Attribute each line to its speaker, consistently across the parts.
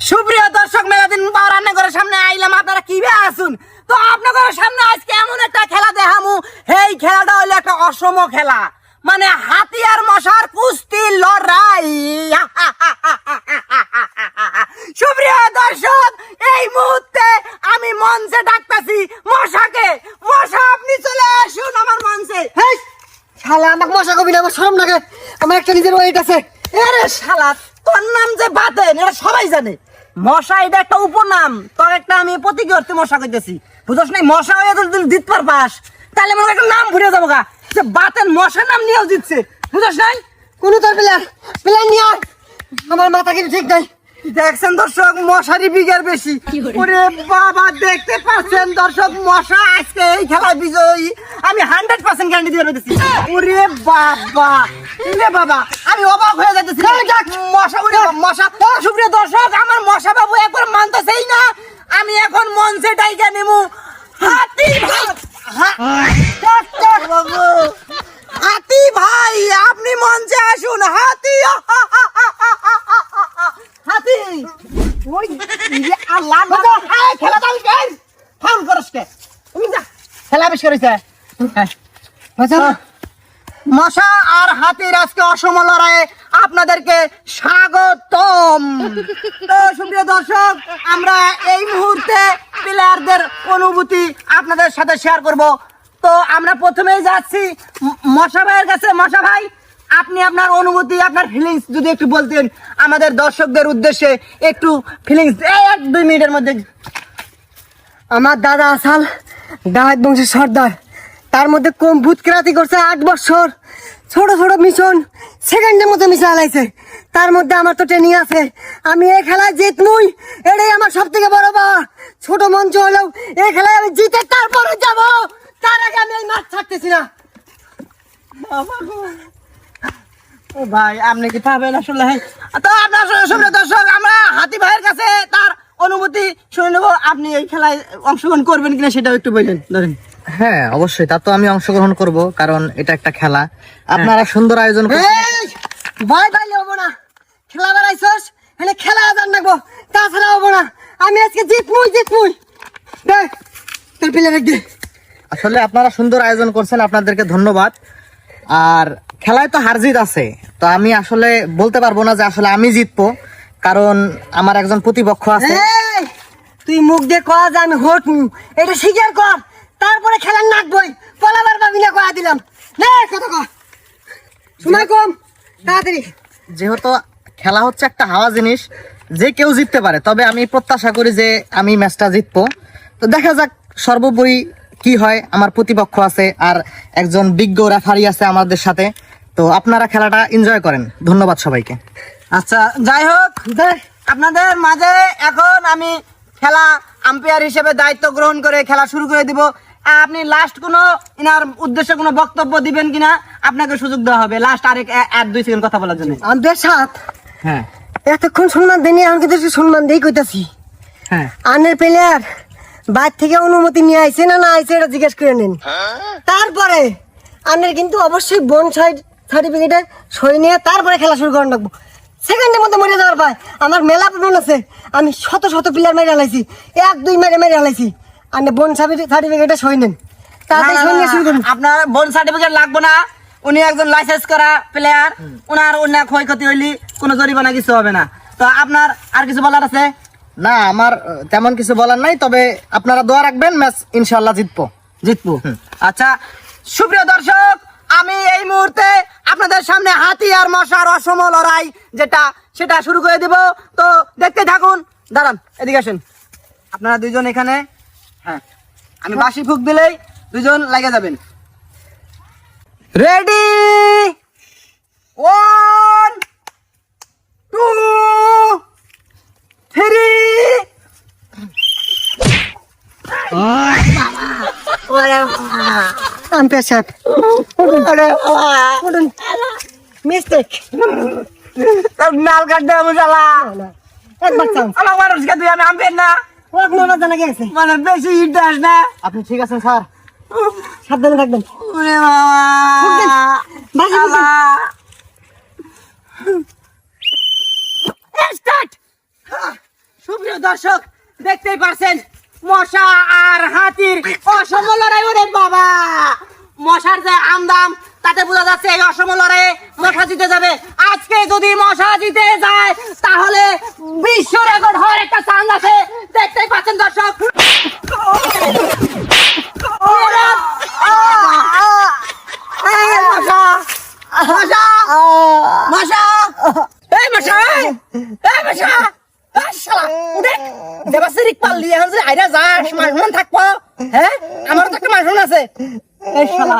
Speaker 1: সুপ্রিয় দর্শক, মেলাদিন পর রান্নাঘরের সামনে আইলাম। আপনারা কি বে আসুন তো আপনাদের সামনে আজকে এমন একটা খেলা দেখামু। এই খেলাটা হলো একটা অসম খেলা, মানে হাতি আর মশার কুস্তি লড়াই। সুপ্রিয় দর্শক, এই মুহূর্তে আমি মঞ্চে ডাকতেছি মশাকে। মশা, আপনি চলে আসুন আমার মঞ্চে।
Speaker 2: হেই শালা, আমাকে মশা কবি না, আমার শরম লাগে। আমার একটা নিজের ওয়েট আছে।
Speaker 1: আরে শালা, তোর নাম যে বাতেন এটা সবাই জানে। মশা এটা একটা উপনাম, তোর একটা আমি প্রতীকী অর্থে মশা কইতেছি, বুঝছ নাই? মশা হয়ে যদি দিত পারবাস তাহলে মনে একটা নাম ভুলে যাবো গা, যে বাতেন মশা নাম নিয়েও দিচ্ছে, বুঝছ নাই?
Speaker 2: কোন তোর প্লেয়ার প্লেয়ার নিয়ে আয়। আমার মাথা কিন্তু ঠিক নাই।
Speaker 1: দেখছেন দর্শক, মশারি বিঘের বেশি। ওরে বাবা, দেখতে পাচ্ছেন দর্শক, মশা আজকে এই খেলায় বিজয়ী। আমি 100% গ্যারান্টি দিয়ে দিচ্ছি। ওরে বাবা, রে বাবা, আমি অবাক হয়ে যাচ্ছি। মশা, ওরে মশা। সুপ্রিয় দর্শক, আমার মশা বাবু একবার মানতেছেই না। আমি এখন মঞ্চে ডাইকা নেমু হাতি ভাই। বাবু, হাতি ভাই, আপনি মঞ্চে আসুন। হাতি, হাতি, ওই ইয়ে আল্লাহ বাবা, এই খেলা দাও কেন? ফোন করস কে? তুমি যা, খেলা বেশ করেছে। মশা আর হাতির আজকে অসম লড়াইয়ে আপনাদেরকে স্বাগতম। তো সুপ্রিয় দর্শক, আমরা এই মুহূর্তে প্লেয়ারদের অনুভূতি আপনাদের সাথে শেয়ার করব। তো আমরা প্রথমেই যাচ্ছি মশা ভাইয়ের কাছে। মশা ভাই, আপনি আপনার অনুভূতি, আপনার ফিলিংস যদি একটু বলতেন আমাদের দর্শকদের উদ্দেশ্যে। একটু ফিলিংস 1-2 মিনিটের মধ্যে।
Speaker 2: আমার দাদা আসাল ডাহাত বংশের সর্দার, তার মধ্যে কম ভূত কেরাতি করছে 8 বছর। ছোট ছোট মিশন সেকেন্ডের মতো মিশন আলাইছে। তার মধ্যে আমার তো ট্রেনিং আছে। আমি এই খেলায় জিতমুই, এটাই আমার সব থেকে বড় পাওয়া। ছোট মঞ্চ হলেও এই খেলায় আমি জিতে তারপরে যাব। তার আগে আমি এই মাঠ ছাড়তেছি না।
Speaker 1: ও ভাই, আপনি কি পাবেন আসলে? তো আপনার সুপ্রিয় দর্শক, আমরা হাতি ভাইয়ের কাছে তার অনুভূতি শুনে নেব। আপনি এই খেলায় অংশগ্রহণ করবেন কিনা সেটাও একটু বললেন। ধরেন।
Speaker 3: হ্যাঁ, অবশ্যই, তা তো আমি অংশগ্রহণ করব, কারণ এটা একটা খেলা। আপনারা সুন্দর আয়োজন করেছেন।
Speaker 2: এই ভয় পাইলে হবো না। খেলা বেড়াইছস, এখানে খেলা আদান রাখবো, তাছাড়া হবো না। আমি আজকে জিতমুই। দেখ তোর প্লেয়ার দে।
Speaker 3: আসলে আপনারা সুন্দর আয়োজন করছেন, আপনাদেরকে ধন্যবাদ। আর খেলায় তো হার জিত আছে, তো আমি আসলে বলতে পারবো না যে আসলে আমি জিতবো, কারণ আমার একজন প্রতিপক্ষ আছে।
Speaker 2: এই, তুই মুখ দিয়ে কয়া যে আমি হোট, এটা স্বীকার কর, তারপরে খেলার নাক বই পলাবার পাবি না। কয়া দিলাম নে, কত কর, সময় কম, তাড়াতাড়ি।
Speaker 3: যেহেতু খেলা হচ্ছে একটা হাওয়া জিনিস, যে কেউ জিততে পারে, তবে আমি প্রত্যাশা করি যে আমি ম্যাচটা জিতবো। তো দেখা যাক সর্বোপরি কি হয়। আমার প্রতিপক্ষ আছে আর একজন বিজ্ঞ রেফারি আছে আমাদের সাথে। তো আপনারা খেলাটা এনজয় করেন। ধন্যবাদ সবাইকে।
Speaker 1: আচ্ছা, যাই হোক, আপনাদের মাঝে এখন আমি খেলা আম্পায়ার হিসেবে দায়িত্ব গ্রহণ করে খেলা শুরু করে দিব। আপনি লাস্ট কোনো ইনার উদ্দেশ্যে কোনো বক্তব্য দিবেন কিনা আপনাকে সুযোগ দেওয়া হবে। লাস্ট আরেক 1-2 সেকেন্ড কথা বলার জন্য।
Speaker 2: আমাদের সাথ
Speaker 3: হ্যাঁ
Speaker 2: এতক্ষণ সম্মান দেনি, আমি কিন্তু সম্মান দেই কইতাছি।
Speaker 3: হ্যাঁ,
Speaker 2: আনের প্লেয়ার বাইর থেকে অনুমতি নিয়ে আইছে না আইছে এটা জিজ্ঞেস করে নিন। তারপরে আনের কিন্তু অবশ্যই বোন সাইড সার্টিফিকেটে সই নিয়ে তারপরে খেলা শুরু করান রাখবো। সেকেন্ডের মধ্যে মরে যাওয়ার পায় আমার মেলা প্রমাণ আছে। আমি শত শত প্লেয়ার মেরে হালাইছি, 1-2 মেরে হালাইছি। আনে বোন সার্টিফিকেটে সই নেন, তাড়াতাড়ি সই নিয়ে শুরু করুন।
Speaker 1: আপনার বোন সার্টিফিকেট লাগবে না। উনি একজন লাইসেন্স করা প্লেয়ার, ওনার অন্য ক্ষয়ক্ষতি হইলে কোনো জরিমানা কিছু হবে না। তো আপনার আর কিছু বলার আছে?
Speaker 3: না, আমার তেমন কিছু বলার নাই, তবে আপনারা দোয়া রাখবেন, ম্যাচ ইনশাআল্লাহ জিতবো।
Speaker 1: আচ্ছা, সুপ্রিয় দর্শক, আমি এই মুহূর্তে আপনাদের সামনে হাতি আর মশার অসম লড়াই সেটা শুরু করে দিব। তো দেখতে থাকুন। দাঁড়ান, এদিকে আসেন। আপনারা দুইজন এখানে। হ্যাঁ, আমি বাঁশি ফুঁক দিলেই দুইজন লাগে যাবেন। রেডি, 1 2 3।
Speaker 2: আম্পায়ার সাহেব মিস্টেক,
Speaker 1: নাল কাট দেয় মশালা।
Speaker 2: একবার চান্স
Speaker 1: আমার মানুষকে তুই আমি আম্পের না,
Speaker 2: ওর মনে জানা গেছে।
Speaker 1: মানে বেশি ইন্টারেস্ট না।
Speaker 3: আপনি ঠিক আছেন স্যার?
Speaker 2: সাবধানে থাকবেন।
Speaker 1: ওরে বাবা,
Speaker 2: বাজি ফুঁকেন।
Speaker 1: স্টার্ট। দর্শক দেখতেই পারছেন মশা আর হাতির অসম লড়াই। ওরে বাবা, মশার যে আমদাম তাতে বোঝা যাচ্ছে এই অসম লড়াইয়ে মশা জিতে যাবে। আজকে যদি মশা জিতে যায় তাহলে বিশ্ব রেকর্ড হওয়ার একটা চান্স আছে। দেখতেই পাচ্ছেন দর্শক। মশা মশা মশা এই মশা এই মশা শালা উঠে দেবাসিরিক পাল্লি এখন যে আইরা যাস মাঝমান থাকবো। হ্যাঁ, আমারও তো একটা মাঝমান আছে। এই শালা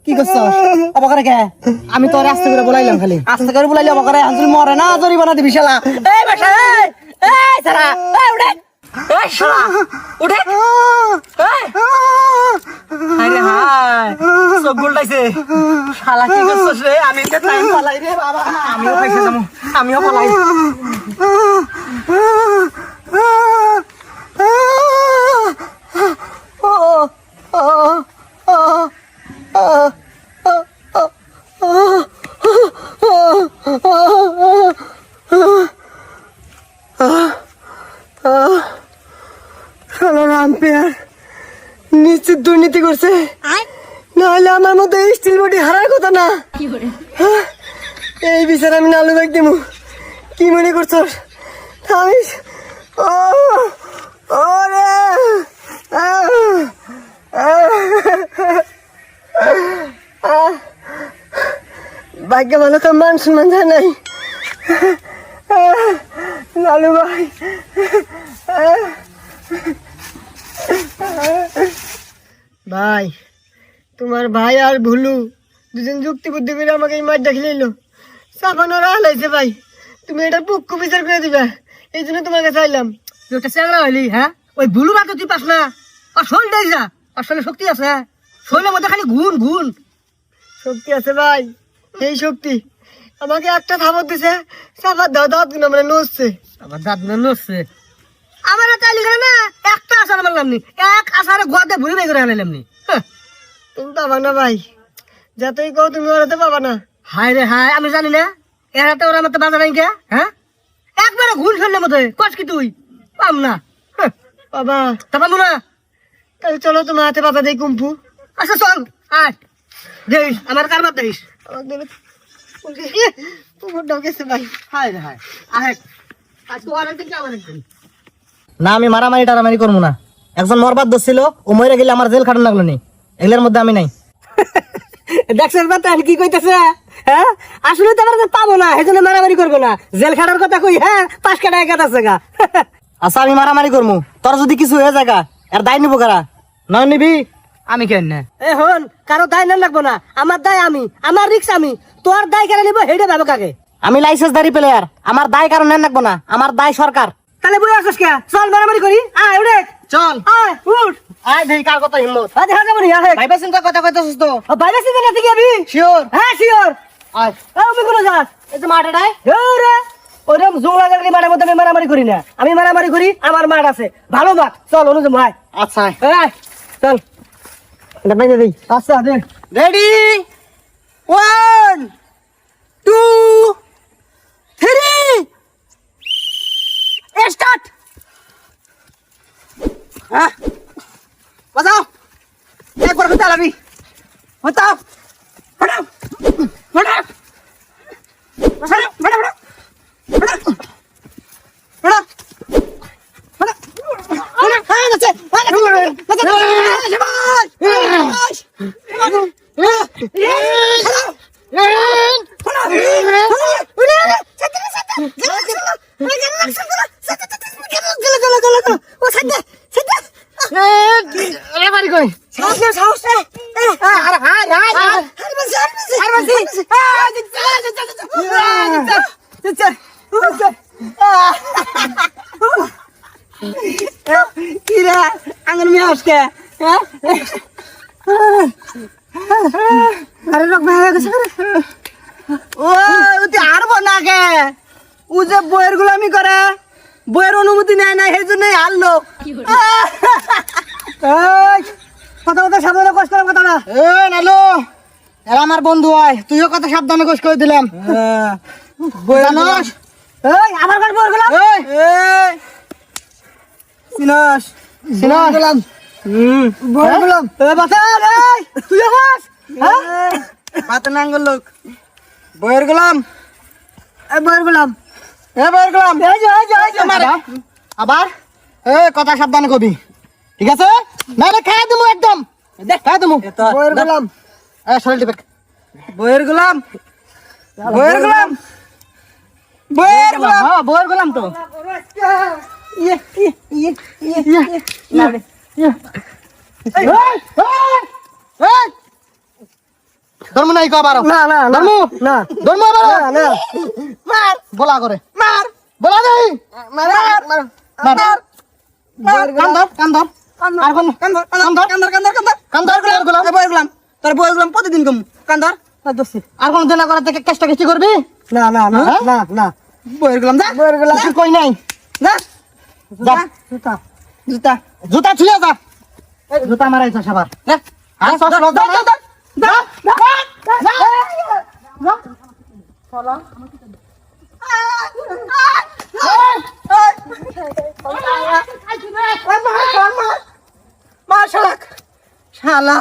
Speaker 1: কি করছস অবকারে কে? আমি তো আস্তে করে বলাইলাম, খালি আস্তে করে বলাইলে অবকারে আনছিল মরে না, জরিমানা দিবি শালা। এই মশা এই সারা এই উঠে এই শালা উঠে এই আরে হায় সব গুলটাইছে শালা। কি করছস রে? আমি তো টাইম পালাই রে বাবা। আমিও পাইছে যামু, আমিও পালাই।
Speaker 2: আম্পায়ার নিশ্চিত দুর্নীতি করছে, নাহলে আমার মতো স্টিল বডি হারার কথা না। হ্যাঁ, এই বিচার আমি নালু ব্যাগ দিব। কি মনে করছস আমি ওরে ভাগ্য ভালো তো মান সম্মান যায় নাই। লালু ভাই ভাই, তোমার ভাই আর ভুলু দুজন যুক্তি বুদ্ধি করে আমাকে এই মাঠ দেখে নিল। সাফানোর হালাইছে ভাই, তুমি এটার পক্ষ বিচার করে দিবা, এই জন্য তোমার কাছে আইলাম।
Speaker 1: তুই একটা চ্যাংরা হইলি? হ্যাঁ, ওই বুলু বাদ তুই পাস না। আর শরীরটাই যা, আর শরীরে শক্তি আছে, শরীরের মধ্যে খালি গুণ গুণ
Speaker 2: শক্তি আছে ভাই। এই শক্তি আমাকে একটা থাপড় দিছে, সাফার দাঁত গুলো মানে নড়ছে।
Speaker 1: আমার দাঁত না নড়ছে। আমার চাইলি করে না একটা আসার মারলাম নি, এক আসারে গোয়াতে ভুলে বের করে আনাইলাম নি।
Speaker 2: তুমি পাবা না ভাই, যতই কও তুমি ওরাতে পাবা না।
Speaker 1: হায় রে হায়, আমি জানি না এর হাতে ওরা আমার তো বাজার নাই কে। হ্যাঁ, একবারে ঘুল ফেললে মতো কস কি তুই পাম না
Speaker 2: বাবা।
Speaker 1: তা পাবো না।
Speaker 2: তাহলে চলো তোমার হাতে বাবা দেই কুম্ফু।
Speaker 1: আচ্ছা চল আয় দেখিস আমার কারবার দেখিস।
Speaker 2: আমার দেবে কুকুরটাও গেছে ভাই।
Speaker 1: হায় রে হায় আহে আজকে ওর একদিন কি আমার একদিন।
Speaker 3: না, আমি মারামারি টারামারি করবো না। একজন মরবাদ দোষ ও মরে গেলে আমার জেল খাটানো লাগলো নি, এগুলোর মধ্যে আমি নাই।
Speaker 1: দেখছেন বাতান কি কইতেছে? হ্যাঁ, আসলে তো আমরা পাবো না, এই জন্য মারামারি করবো না। জেল খাটার কথা কই, হ্যাঁ 5 কাটা 1 কাটা আছে গা।
Speaker 3: আচ্ছা, আমি মারামারি করবো, তোর যদি কিছু হয়ে যায় আর দায় নিবো কারা? নয় নিবি? আমি কেন না?
Speaker 1: এ হন, কারো দায় না লাগবো না। আমার দায় আমি, আমার রিক্স আমি। তোর দায় কেন নিবো হেডে ভাবো কাকে?
Speaker 3: আমি লাইসেন্সধারী প্লেয়ার, আমার দায় কারণ নেন রাখবো না, আমার দায় সরকার।
Speaker 1: তাহলে বই আসিস কে? চল মারামারি করি। আয় উঠে
Speaker 3: চল
Speaker 1: আয় উঠ।
Speaker 3: আয় দেখি কার কথা হিম্মত।
Speaker 1: আয় দেখা যাবো নি। আয়
Speaker 3: ভাইবা চিন্তা কথা কইতেছিস তো?
Speaker 1: বাইরে সিজন না থেকে যাবি?
Speaker 3: শিওর?
Speaker 1: হ্যাঁ শিওর।
Speaker 3: আয়
Speaker 1: আমি কোন যাস?
Speaker 3: এই যে মাঠেটায়
Speaker 1: রে ওরকম জোংলা গাড়ি মাঠের মধ্যে আমি মারামারি করি না। আমি মারামারি করি, আমার মাঠ আছে, ভালো মাঠ। চল অনুজম ভাই।
Speaker 3: আচ্ছা
Speaker 1: আয় চল।
Speaker 2: আচ্ছা দে।
Speaker 1: Ready 1 2 3 start. হ্যাঁ বাজাও, একবার কথা লাবি বাতাও। ফটাও ফটাও ফটাও ফটাও ফটাও কিরা আঙ্গুর মিয়া আজকে আরে রক ভাই গেছে ও তুই হারবো না কে? ও যে বইয়ের গুলামি করে, বইয়ের অনুমতি নেয় না, সেই জন্যই হারলো। কথা কথা সাবধানে কষ্ট করার কথা না।
Speaker 3: এ নালো, এরা আমার বন্ধু হয়, তুইও কথা সাবধানে কোশ করে দিলাম। জানোস?
Speaker 1: এই আমার ঘর বইয়ের গুলা চিনস
Speaker 3: চিনস?
Speaker 1: গেলাম
Speaker 2: বই গেলাম
Speaker 1: বাতান এই তুই হাস হ্যাঁ বাতান আঙ্গুল লোক বইয়ের গেলাম
Speaker 2: বই গেলাম
Speaker 1: বইয়ের গেলাম এই যে মারে
Speaker 3: আবার এ কথা সাবধানে কবি, ঠিক আছে? না না খাই দেবো একদম, দেখ খাই দেবো।
Speaker 2: বই গেলাম
Speaker 3: এ শরীর টিপে
Speaker 1: বইয়ের গেলাম বইয়ের গেলাম বইয়ের গেলাম
Speaker 3: হ্যাঁ বইয়ের গেলাম তো।
Speaker 1: ইয়ে ইয়ে ইয়ে ইয়ে
Speaker 3: ধর্ম নাই কো বারো,
Speaker 2: না না না
Speaker 3: ধর্ম
Speaker 2: না
Speaker 3: ধর্ম বারো
Speaker 2: না না
Speaker 1: মার
Speaker 3: বলা করে,
Speaker 1: মার
Speaker 3: বলা দেই
Speaker 1: মার মার
Speaker 3: মার কান্দর কান্দর আর কোন
Speaker 1: কান্দর কান্দর কান্দর কান্দর
Speaker 3: কান্দর বইয়ের গেলাম
Speaker 1: বইয়ের গেলাম তোর বইয়ের গেলাম প্রতিদিন কম কান্দর
Speaker 3: আর কোন দিন না করে থেকে কেষ্টা কেষ্টি করবি?
Speaker 2: না না না না না
Speaker 1: বইয়ের গেলাম যা
Speaker 2: বই গেলাম
Speaker 3: কিছু কই নাই,
Speaker 1: যা
Speaker 3: যা
Speaker 2: জুতা
Speaker 1: জুতা
Speaker 3: জুতা ছুঁয়ে যা, জুতা মারাইছ সবার।
Speaker 1: যা
Speaker 3: আর সব লোক
Speaker 1: যা যা যা মার শালা